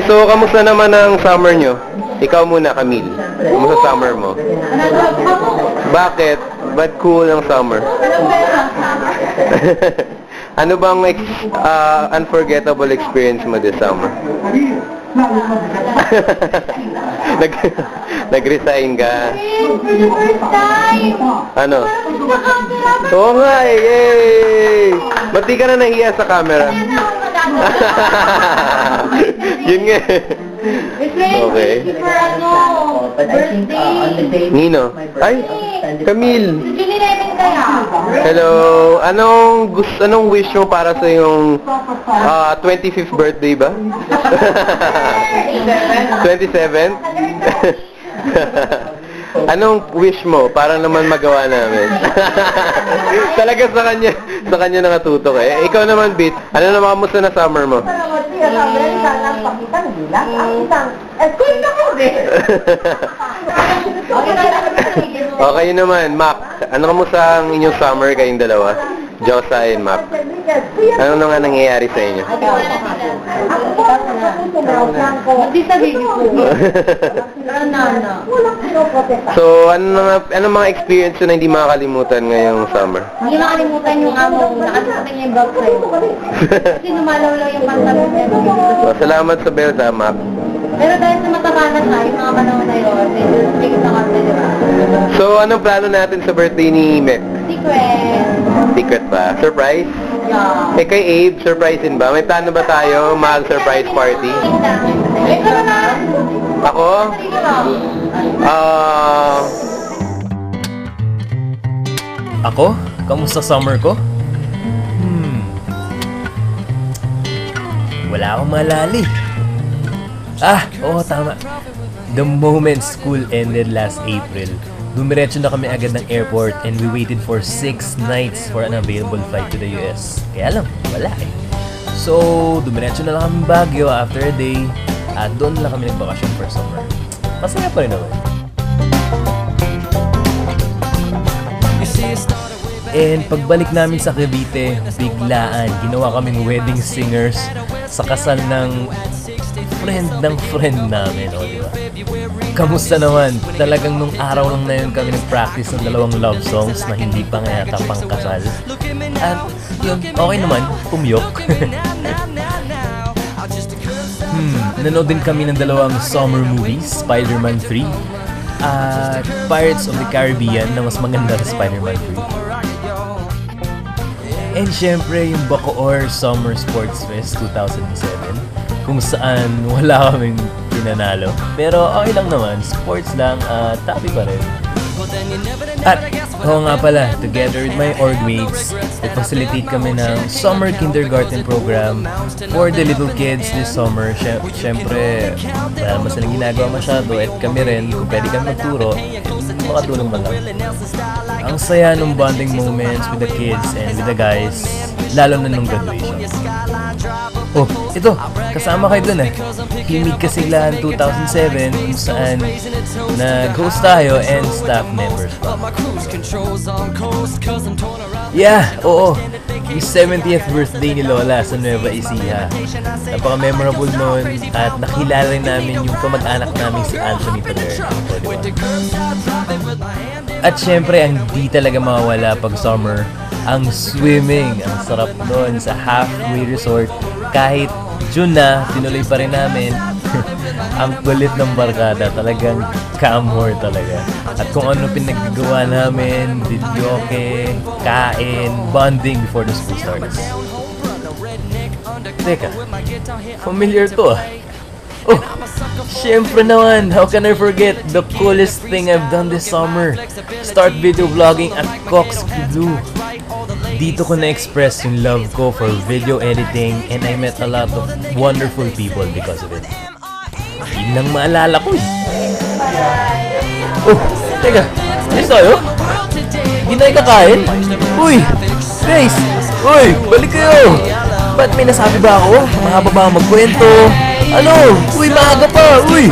So, kamusta naman ang summer nyo? Ikaw muna, Camille. Kamusta summer mo? Bakit? Ba't cool ang summer? Ano bang unforgettable experience mo this summer? Nag-resign ka? Ano? Oo nga eh! Yay! Ba't di ka na nahiya sa camera? Yun nga. Okay. Nino? Ay, Camille. Hello. Anong wish mo para sa yung 25th birthday ba? 27th? Anong wish mo para naman magawa namin? Talaga sa kanya nakatutok eh. Ikaw naman, Bit. Ano naman kamusta na summer mo? Okay naman, Mac. Ano kamusta ang inyong summer kayong dalawa? Josa and Mac. Ano nga nangyayari sa inyo? Hindi sa baby ko. So, ano mga experience na hindi makakalimutan ngayong summer? Hindi makalimutan yung nakalimutan niya yung bag sa'yo. Kasi lumalawlaw yung pantalon niya. So, salamat sa Belta, Mac. Pero dahil sa mataba na siya, yung mga panahon na yun, medyo strict na kami, di ba? So, anong plano natin sa birthday ni Mek? Secret. Secret pa? Surprise? Yeah. Eh, kay Abe, surprisein ba? May plano ba tayo mag-surprise party? Ikaw na! Ako? Ako? Kamusta summer ko? Wala akong malali. Oo, tama. The moment school ended last April, dumiretso na kami agad ng airport and we waited for 6 nights for an available flight to the US. Kaya lang, wala eh. So, dumiretso na lang kami Baguio after a day at doon na lang kami nagbakasyon for summer. Masaya pa rin naman. And pagbalik namin sa Cavite, biglaan, ginawa kaming wedding singers sa kasal ng friend namin, o diba? Kamusta naman? Talagang nung araw lang na yun kami nag-practice ng 2 love songs na hindi pa nga yata pang kasal. At yun, okay naman, pumyok. Nanood din kami ng 2 summer movies, Spider-Man 3 at Pirates of the Caribbean na mas maganda sa Spider-Man 3. And syempre yung Bacoor Summer Sports Fest 2007 kung saan wala kaming pinanalo. Pero okay lang naman, sports lang at happy pa rin. At oo nga pala, together with my org mates, nag-facilitate kami ng summer kindergarten program for the little kids this summer. Siyempre, wala naman silang ginagawa masyado at kami rin, kung pwede kami magturo, makatulong man lang. Ang saya nung bonding moments with the kids and with the guys, lalo na nung graduation. Oh, ito, kasama kayo dun eh. Himig Kasiglahan 2007 kung saan nag-host tayo and staff members pa. Yeah, oo. Yung 70th birthday ni Lola sa Nueva Ecija. Napaka-memorable nun at nakilala rin namin yung kamag-anak namin si Anthony Paterno. At syempre, ang di talaga mawawala pag summer, ang swimming. Ang sarap nun sa halfway resort. Kahit June na, tinuloy pa rin namin. Ang kulit ng barkada, talagang ka-amor talaga. At kung ano pinagagawa namin, videoke, kain, bonding before the school starts. Teka, familiar to ah. Oh, syempre naman, how can I forget the coolest thing I've done this summer? Start video vlogging at Cox Kudu. Dito ko na-express yung love ko for video editing and I met a lot of wonderful people because of it. Yun lang maalala ko eh. Oh, teka, ayos tayo? Hindi na ikakain? Uy, guys! Uy, balik kayo! Ba't may nasabi ba ako? Mahaba ba magkwento? Ano? Uy, maaga pa! Uy!